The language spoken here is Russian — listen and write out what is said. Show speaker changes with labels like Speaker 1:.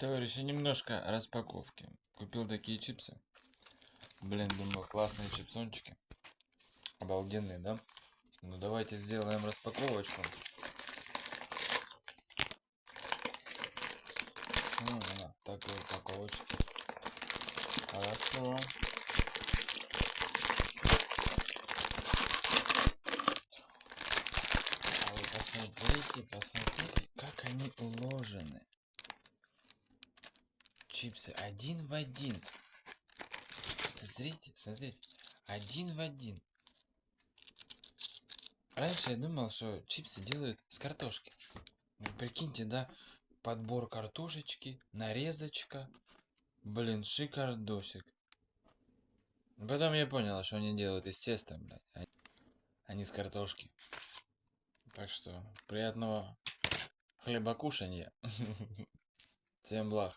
Speaker 1: Товарищи, немножко распаковки. Купил такие чипсы. Блин, думаю, классные чипсончики. Обалденные, да? Ну давайте сделаем распаковочку. На такой упаковочке. Хорошо. А вы посмотрите, как они уложены. Чипсы один в один. Смотрите, один в один. Раньше я думал, что чипсы делают с картошки. Ну, прикиньте, да, подбор картошечки, нарезочка. Блин, шикардосик. Потом я понял, что они делают из теста, блядь, а не с картошки. Так что, приятного хлебокушанья. Всем благ.